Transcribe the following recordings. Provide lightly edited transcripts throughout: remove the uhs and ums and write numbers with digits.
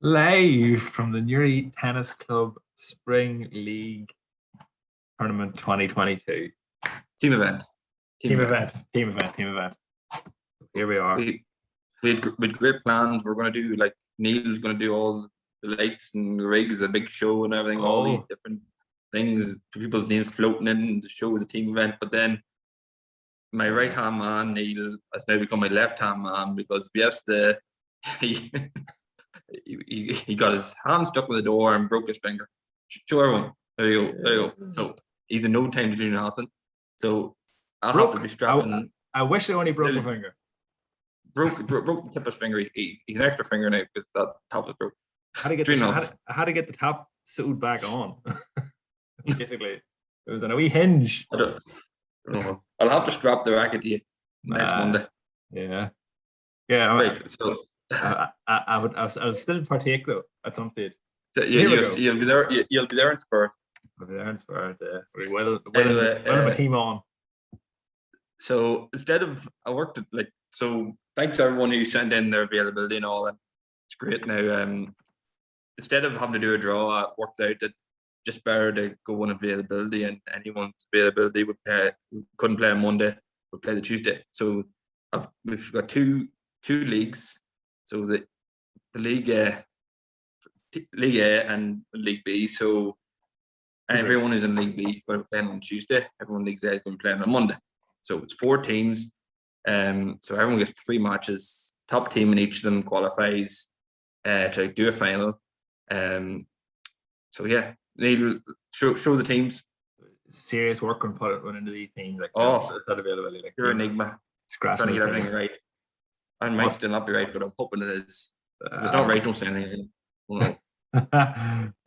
Live from the Newry Tennis Club Spring League Tournament 2022. Team event. Team event. Here we are. We had great plans. We're going to do, like, Neil's going to do all the lights and the rigs, a big show and everything, all these different things, people's names floating in the show as a team event. But then my right hand man, Neil, has now become my left hand man because yesterday he got his hand stuck with the door and broke his finger. Show everyone. There you go. So he's in no time to do nothing. So I'll have to be strapping. I wish I only broke my finger. Broke the tip of his finger. He's an extra finger now because that top is broke. I had to get the top sewed back on. Basically, it was on a wee hinge. I don't know. I'll have to strap the racket to you next Monday. Yeah. Right. So I would still partake though at some stage. You'll be there. You'll be there in spirit. I'll be there in spirit. Well, my team on. So thanks to everyone who sent in their availability and all that. It's great now. Instead of having to do a draw, I worked out that just better to go on availability, and anyone's availability couldn't play on Monday would play the Tuesday. So we've got two leagues. So the League A and League B. So everyone who's in League B is going to be playing on Tuesday. Everyone in League A is going to be playing on Monday. So it's 4 teams. So everyone gets 3 matches. Top team in each of them qualifies to do a final. So yeah, Neil, show the teams. Serious work when put into these teams. Like that availability. Like you're an enigma. Trying to get everything right. I might still not be right, but I'm hoping it is. If it's not right, don't say anything.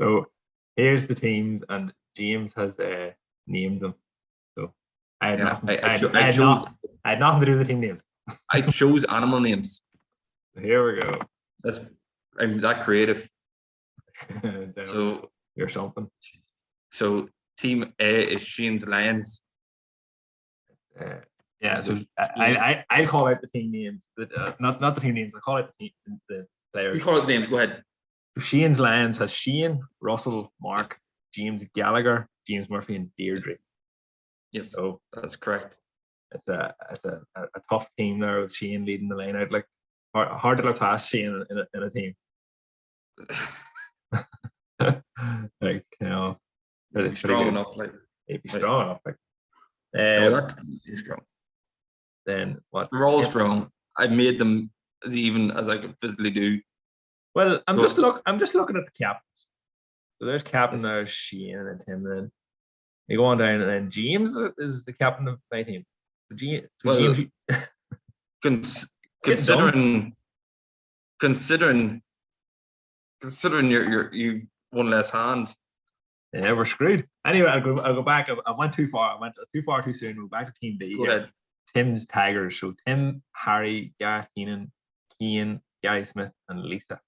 So here's the teams, and James has named them. So I had nothing to do with the team names. I chose animal names. Here we go. I'm that creative. So you're something. So team A is Shane's Lions. Yeah, so I call out the team names. Not the team names. I call out the players. You call out the names. Go ahead. So Shane's Lions has Shane, Russell, Mark, James Gallagher, James Murphy, and Deirdre. Yes, so that's correct. It's a tough team there with Shane leading the line out. Like hard to look past Shane in a team. Like strong enough. Like it'd be strong enough. Like that's strong. Then what? They're all strong. I made them as even as I could physically do. Well, I'm just looking at the captains. So there's captain, there's Shane and Tim. Then you go on down, and then James is the captain of my team. James, considering you've one less hand. Yeah, we're screwed. Anyway, I'll go back. I went too far. I went too far too soon. We're back to Team B. Go ahead. Tim's Tigers. So Tim, Harry, Gareth Keenan, Cian, Gary Smith, and Lisa.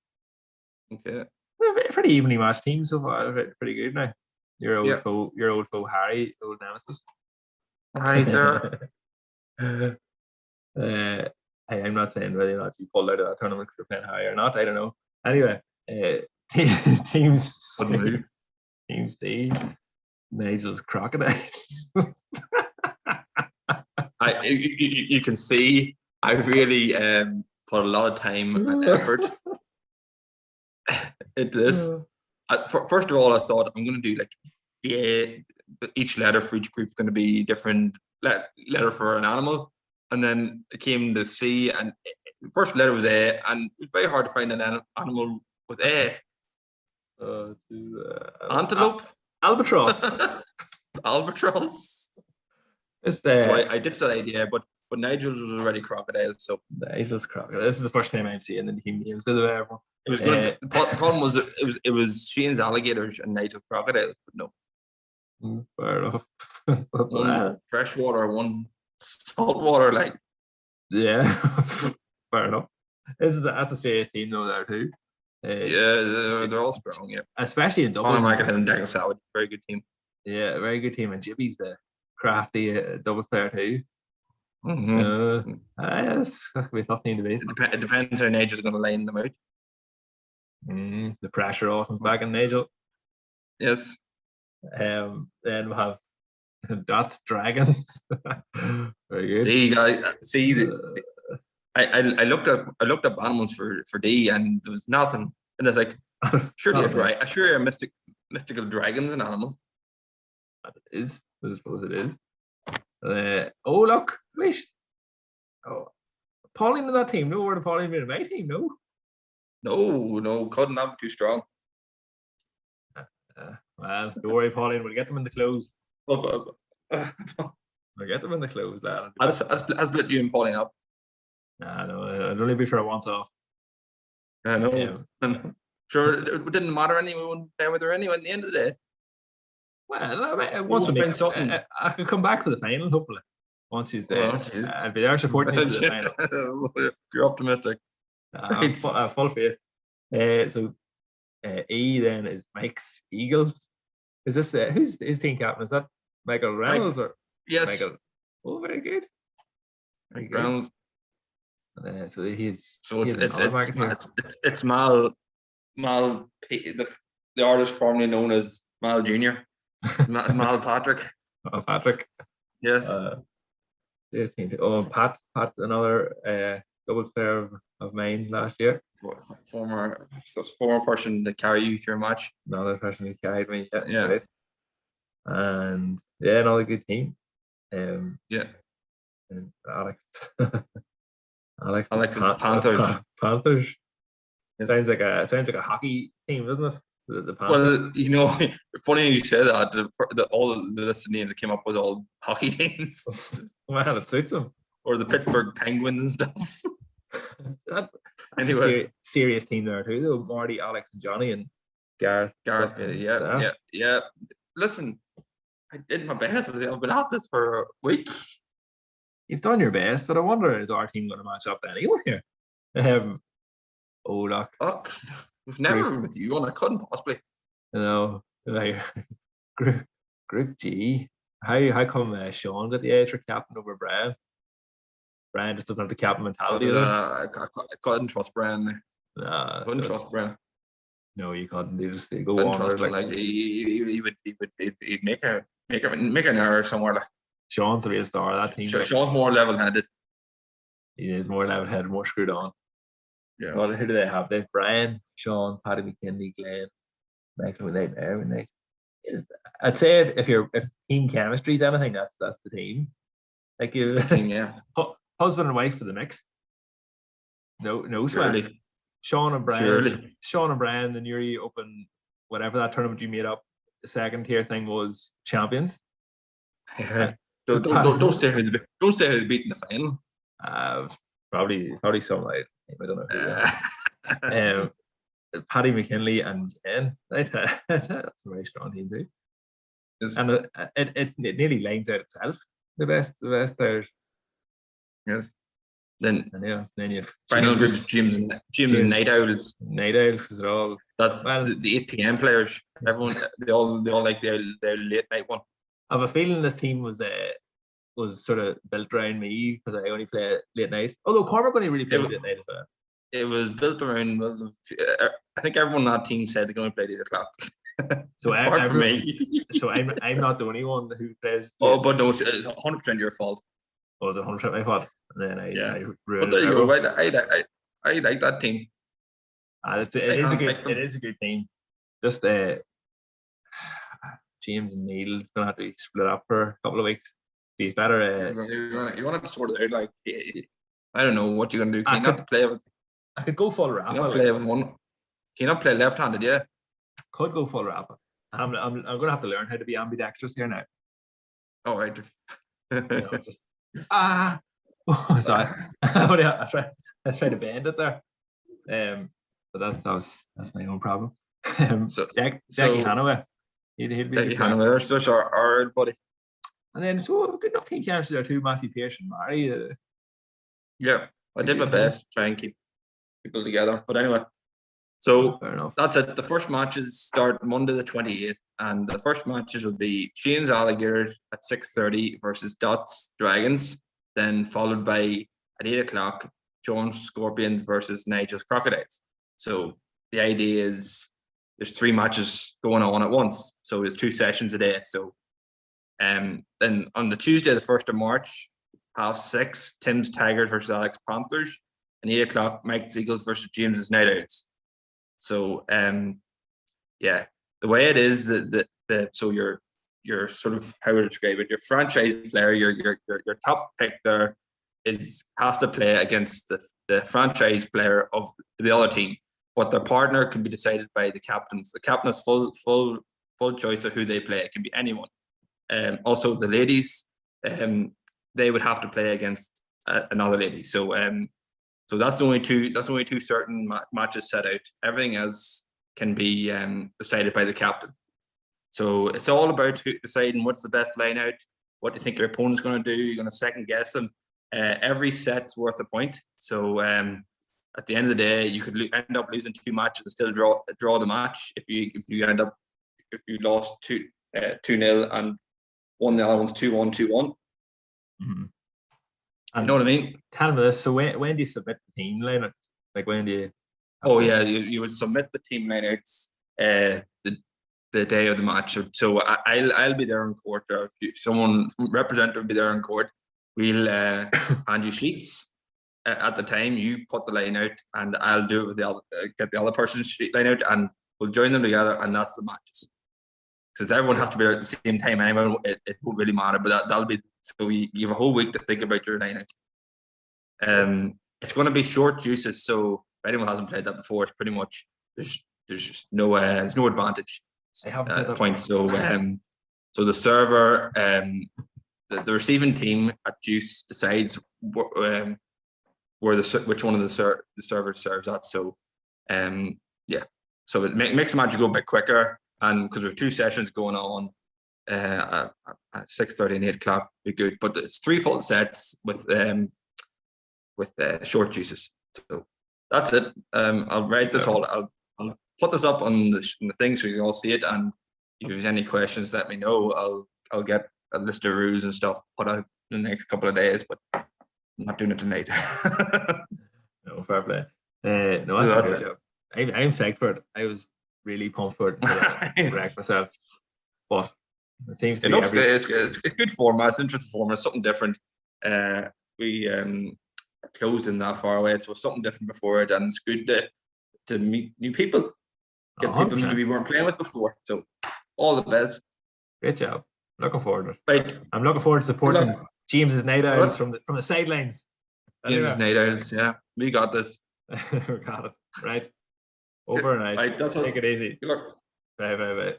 Okay. Pretty evenly matched team so far. Pretty good now. Your old foe Harry, old nemesis. Hi there. I'm not saying whether or not you pulled out of that tournament for playing Harry or not. I don't know. Anyway, Team C, Nigel's crocodile. You can see I really put a lot of time and effort into this. First of all, I thought I'm going to do like each letter for each group is going to be different letter for an animal, and then it came to C, and the first letter was A, and it's very hard to find an animal with A. Antelope, albatross. Albatross. So I did that idea, but Nigel's was already crocodile. So Nigel's crocodile. This is the first time I'm seeing the team names. By the way, everyone. It was good. The problem was it was Shane's alligators and Nigel's crocodiles, but no. Fair enough. One freshwater, one saltwater, like. Yeah, fair enough. That's a serious team though there too. Yeah, they're all strong. Yeah, especially in doubles. Conor McElhill and Daniel Savage, very good team. Yeah, very good team, and Jimmy's the crafty doubles player too. Mm-hmm. That's gonna be a tough team to beat. It depends how Nigel's going to line them out. The pressure all comes back on Nigel. Yes. Then we'll have Dots Dragons. Very good. I looked at animals for D, and there was nothing. And it's like, surely a mystical dragons and animals. It is. I suppose it is. Oh look, wait. Oh, Pauline in that team. No, where the Pauline been in my team? No. No, couldn't have too strong. Well, don't worry, Pauline. We'll get them in the closed. We'll get them in the closed, lad. I'll split you and Pauline up. Nah, no, I'd only be for a once off. I know. Sure, it didn't matter anyway. We wouldn't play with her anyway. At the end of the day. Well, once we make something, I could come back for the final. Hopefully, once he's there, I'll be there supporting you for the final. You're optimistic. Full faith. So E then is Mike's Eagles. Is this who's his team captain? Is that Michael Reynolds or yes? Michael. Oh, very good. Very good. Reynolds. So he's it's Mal the artist formerly known as Mal Junior. Mal Patrick. Oh, Patrick. Yes. Pat, another doubles player of mine last year. Former person to carry you through a match. Another person who carried me. Yeah. Right. And another good team. And Alex. Alex is Panthers. Panthers. Yes. Sounds like a hockey team, doesn't it? The Well, funny you say that. All the list of names that came up was all hockey teams. Well, it suits them. Or the Pittsburgh Penguins and stuff. That's anyway, a serious team there too, though. Marty, Alex, and Johnny, and Gareth. Yeah. Listen, I did my best. I've been at this for a week. You've done your best, but I wonder, is our team going to match up to anyone here? Look. We've never been with you, and I couldn't possibly. Group G. How come Sean got the edge for captain over Brian? Brian just doesn't have the captain mentality. I couldn't trust Brian. Couldn't trust Brian. No, you couldn't. They just go on. He'd make an error somewhere. Like. Sean's the real star of that team. Sean's more level-headed. He is more level-headed, more screwed on. Yeah. Well, who do they have? They have Brian, Sean, Paddy McKinley, Glenn, Michael McNair. I'd say if team chemistry is anything, that's the team. Like husband and wife for the mix. No sweat. Sean and Brian, the Newry Open, whatever that tournament you made up, the second tier thing was champions. Yeah. Don't say who they beat in the final. Probably some like I don't know who. Paddy McKinley and Jen. That's a very strong team too. And it nearly lines out itself. The best players. Yes. Then you have final group of James and Night Owls. Night Owls is all. That's the 8 p.m. players. Everyone they all like their late night one. I have a feeling this team was sort of built around me because I only play late night. Although Cormac only really played late night as well. It was built around. I think everyone on that team said they can only play at 8 o'clock. So I'm not the only one who plays. Oh, but no, it's 100% your fault. Was it 100% my fault? And then I ruined it. There you go. I like that team. It is a good team. Just James and Neil gonna have to split up for a couple of weeks. He's better. You want to sort it out. Like I don't know what you're gonna do. Can you not play with? I could go full Rafa. Can you not play with one? Can you not play left-handed? Yeah. Could go full Rafa. I'm gonna have to learn how to be ambidextrous here now. All right. Sorry. I tried to bend it there. But that's my own problem. Jackie Hanaway. He'd be Jackie Hanaway. That's our buddy. And then so good enough team chemistry there too. Matthew Pearce and Murray. Yeah, I did my best to try and keep people together. But anyway, so that's it. The first matches start Monday the 28th, and the first matches will be Shane's Alligators at 6:30 versus Dots Dragons, then followed by at 8 o'clock Jones Scorpions versus Nigel's Crocodiles. So the idea is there's 3 matches going on at once, so there's 2 sessions a day. So then on the Tuesday, the 1st of March, 6:30, Tim's Tigers versus Alex Panthers, and 8 o'clock, Mike's Eagles versus James's Night Owls. So yeah, the way it is that so your sort of, how would I describe it? Your franchise player, your top pick there has to play against the franchise player of the other team, but their partner can be decided by the captains. The captain has full choice of who they play. It can be anyone. Also, the ladies, they would have to play against another lady. So so that's the only two certain matches set out. Everything else can be decided by the captain. So it's all about deciding what's the best line out, what do you think your opponent's going to do. You're going to second guess them. Every set's worth a point. So at the end of the day, you could end up losing 2 matches and still draw the match if you lost 2-0 and won the other one's 2-1, 2-1. Mm-hmm. You know what I mean? Tell me this. So when do you submit the team lineup? Like, when do you? Oh yeah, you would submit the team lineouts the day of the match. So I'll be there in court, or if someone representative will be there in court. We'll hand you sheets. At the time, you put the line out, and I'll do it with get the other person's sheet line out, and we'll join them together, and that's the matches. Because everyone has to be there at the same time anyway. It won't really matter, but that'll be, so you have a whole week to think about your line out. It's going to be short juices, so if anyone hasn't played that before, it's pretty much there's no advantage at that point. So so the server, the receiving team at juice decides where which one of the servers serves at. So yeah, so it makes the match go a bit quicker, and because we have 2 sessions going on at 6:30 and 8 o'clock, be good. But it's 3 full sets with short juices. So that's it. I'll write this all. I'll put this up on the thing so you can all see it. And if there's any questions, let me know. I'll get a list of rules and stuff put out in the next couple of days, but I'm not doing it tonight. No, fair play. No, that's a good job. I'm psyched for it. I was really pumped for it. To wreck myself, but it seems to be it's good format. It's interesting format. It's something different. We closed in that far away, so it's something different before it, and it's good to meet new people, get people maybe we weren't playing with before. So all the best. Great job. Looking forward to it. Right. I'm looking forward to supporting James's Night Owls from the sidelines. James's Night Owls, yeah. We got this. We got it. Right. Over and out. Right, Take it easy. Good luck. Bye.